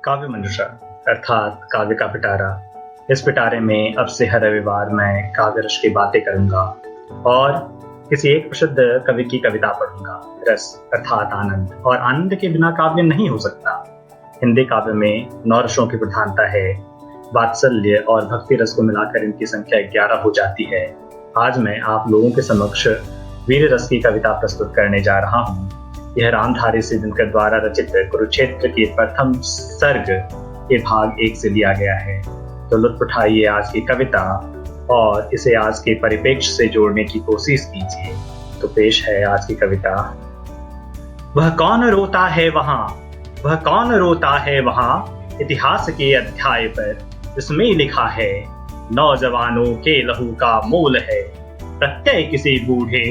काव्य मंजूषा अर्थात काव्य का पिटारा। इस पिटारे में अब से हर रविवार मैं काव्य रस की बातें करूंगा और किसी एक प्रसिद्ध कवि की कविता पढ़ूंगा। रस अर्थात आनंद, और आनंद के बिना काव्य नहीं हो सकता। हिंदी काव्य में 9 रसों की प्रधानता है। वात्सल्य और भक्ति रस को मिलाकर इनकी संख्या 11 हो जाती है। आज मैं आप लोगों के समक्ष वीर रस की कविता प्रस्तुत करने जा रहा हूँ। यह रामधारी सिद्धंकर द्वारा रचित कुरुक्षेत्र की प्रथम सर्ग के भाग 1 से लिया गया है। तो लुत्फ उठाइए आज की कविता और इसे आज के परिप्रेक्ष्य से जोड़ने की कोशिश कीजिए। तो पेश है आज की कविता। वह कौन रोता है वहां, वह कौन रोता है वहां, इतिहास के अध्याय पर इसमें लिखा है, नौजवानों के लहू का मोल है, प्रत्यय किसी बूढ़े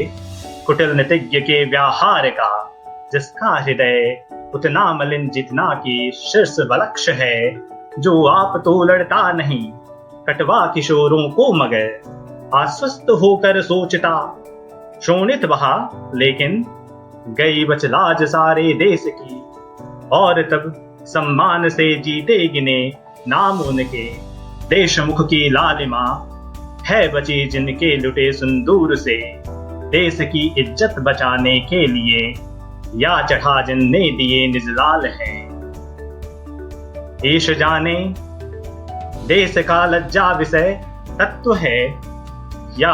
कुटिल नीतिज्ञ के व्याहार का, जिसका हृदय उतना मलिन जितना कि शीर्ष वलक्ष है, जो आप तो लड़ता नहीं कटवा किशोरों को मगर, आश्वस्त होकर सोचता शोणित बहा, लेकिन गई बचलाज सारे देश की, और तब सम्मान से जीते गिने नाम उनके, देशमुख की लालिमा है बची जिनके लुटे सिंदूर से, देश की इज्जत बचाने के लिए या चढ़ा जिनने दिए निजलाल हैं। ईश जाने देश का लज्जा विषय तत्व है, या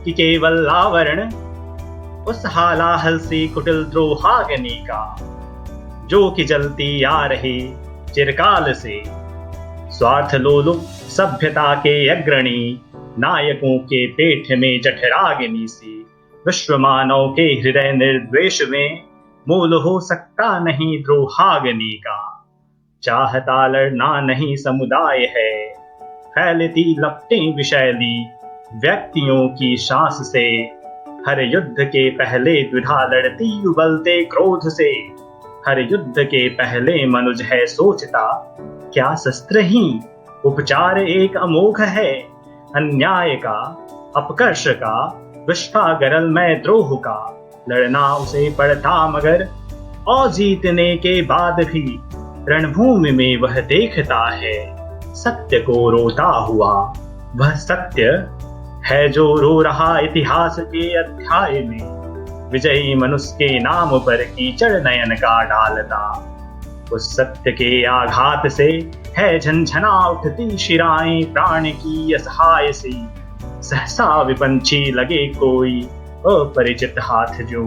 कि केवल आवरण उस हालाहल सी कुटिल द्रोहाग्नि का, जो कि जलती आ रही चिरकाल से, स्वार्थ लोलुप सभ्यता के अग्रणी नायकों के पेट में जठराग्नि सी, विश्व मानव के हृदय निर्द्वेष में मूल हो सकता नहीं द्रोहाग्नि का, चाहता लड़ना नहीं समुदाय है, फैलती लपटें विषैली व्यक्तियों की सांस से, हर युद्ध के पहले द्विधा लड़ती उबलते क्रोध से, हर युद्ध के पहले मनुज है सोचता, क्या शस्त्र ही उपचार एक अमोघ है, अन्याय का अपकर्ष का विश्वा गरल में द्रोह का, लड़ना उसे पड़ता मगर और जीतने के बाद भी रणभूमि में वह देखता है सत्य को रोता हुआ, वह सत्य है जो रो रहा इतिहास के अध्याय में, विजयी मनुष्य के नाम पर कीचड़ नयन का डालता, उस सत्य के आघात से है झंझना उठती शिराएं प्राण की असहाय सी, सहसा विपंछी लगे कोई अपरिचित हाथ जो,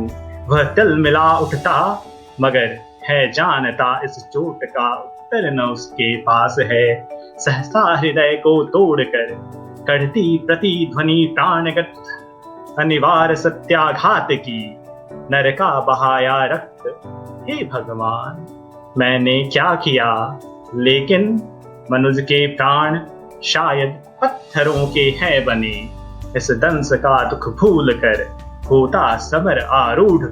वह तिल मिला उठता मगर है जानता इस चोट का उत्तर न उसके पास है, सहसा हृदय को तोड़कर करती प्रतिध्वनि प्राणगत अनिवार्य सत्याघात की, नर का बहाया रक्त, हे भगवान मैंने क्या किया, लेकिन मनुज के प्राण शायद पत्थरों के हैं बने, इस दंश का दुख भूल कर होता समर आरूढ़,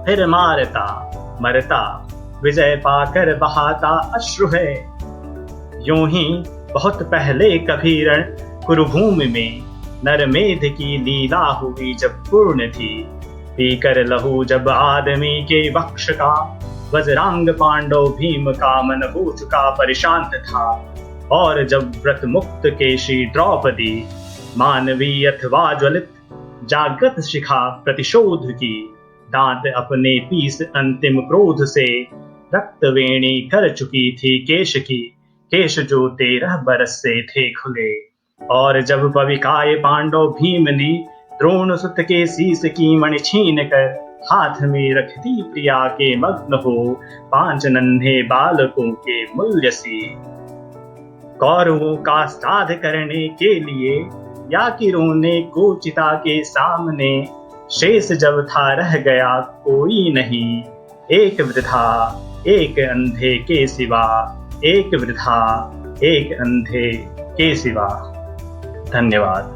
फिर मारता मरता विजय पाकर बहाता अश्रु है, यूं ही बहुत पहले कभी रण कुरुभूमि में नरमेध की लीला हुई जब पूर्ण थी, पीकर लहू जब आदमी के वक्ष का, वज्रांग पांडव भीम का मन हो चुका परिशांत था, और जब व्रत मुक्त केशी द्रौपदी मानवी अथवा ज्वलित जागृत शिखा प्रतिशोध की, दांत अपने पीस अंतिम क्रोध से रक्त वेणी कर चुकी थी केश की, केश जो 13 बरस से थे खुले, और जब पविकाय पांडव भीम ने द्रोण सुत के शीस की मणि छीन कर हाथ में रखती प्रिया के मग्न हो 5 नन्हे बालकों के मूल्य सी, कौरवों का साध करने के लिए या कि रोने को चिता के सामने, शेष जब था रह गया कोई नहीं, एक वृथा एक अंधे के सिवा, एक वृथा एक अंधे के सिवा। धन्यवाद।